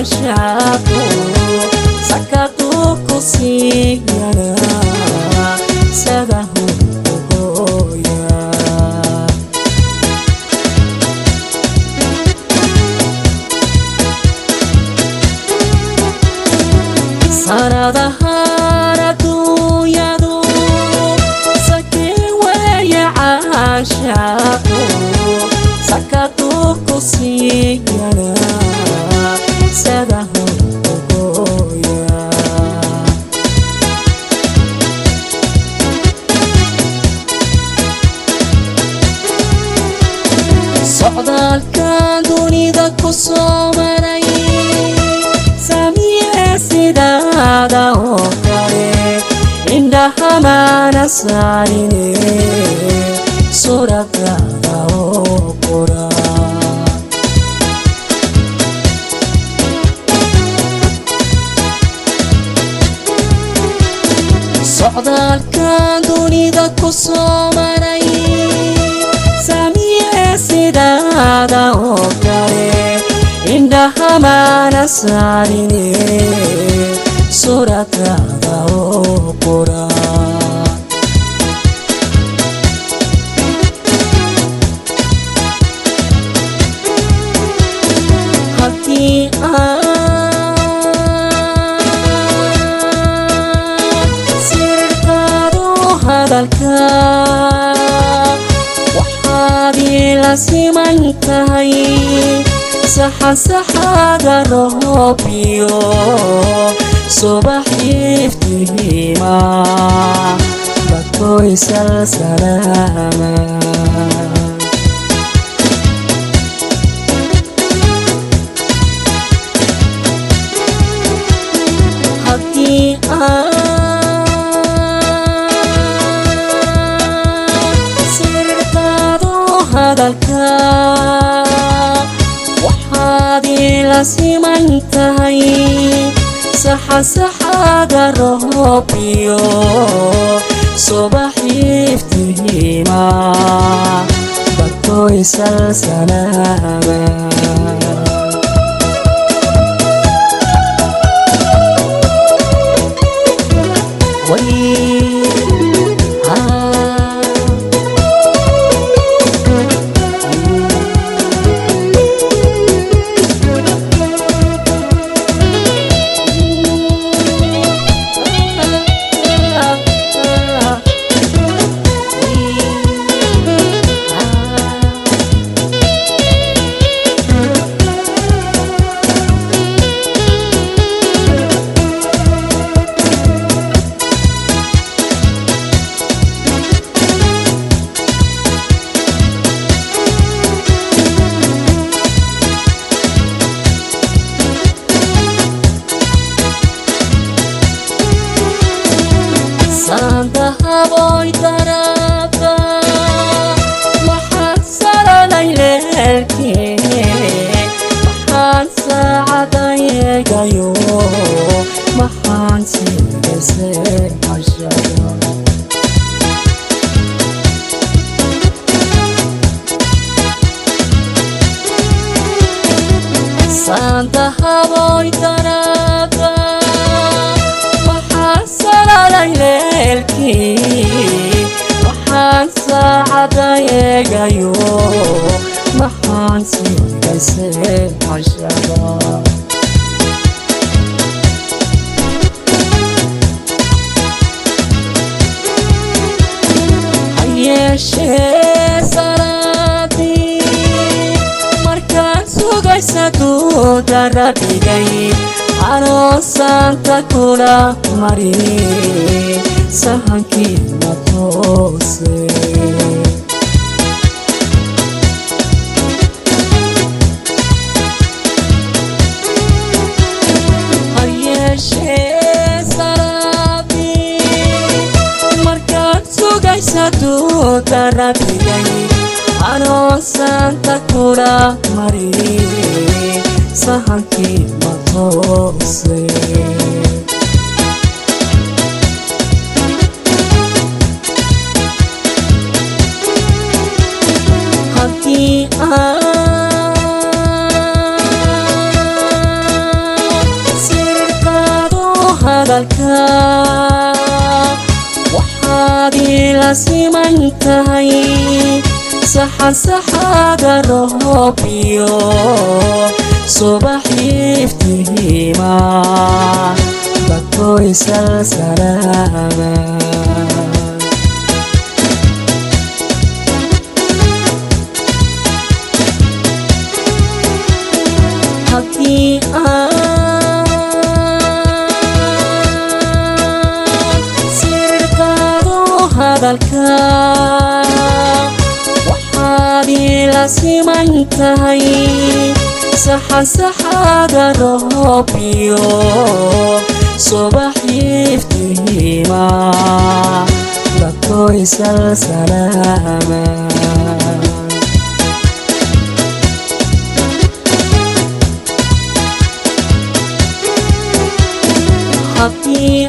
caashaaqo sakaduu ku siiyana sadahu hooya sanadahan adduunyadu sakii weeye caashaaqo sakaduu ku siiyana sadahu hooya socdaalkan dunida ku soo maray samiye sidaada oo kale indhaha mana saarine suuradaada oo qora socdaalkan dunida ku soo maray samiye sidaada oo kale indhaha mana saarine suuradaada oo qora haddii sirdaado hadalka waxaad ila siman tahay saxasaxaada roobiyo subax iftiima bakoy salsalama haddii sirdaado hadalka waxaad ila siman tahay saxasaxaada roobiyo subax iftiima bakoy salsalama sandahaboy daraba waxaan saranay leelkee maxaan saacada yeegayo maxaan sigasee cashada sandahaboy daraba waxaan saranay leelkii waxaan saacada yeegayo maxaan sigasee cashada hayeeshee salaadii markaan sugaysa duuda rabbigay anoo saanta kula mari sahankii ma toose hayeeshee salaadii markaan sugaysa duuda rabbigay anoo saanta kula mari sahankii ma toose haddii hadalka waxaad ila siman tahay saxasaxaaga roob iyo subax iftiima dadku isalsalaama haddii sirqaado hadalka waxaad ila siman tahay saxasaxaaga roob iyo subax iftiima dadku isalsalaama happy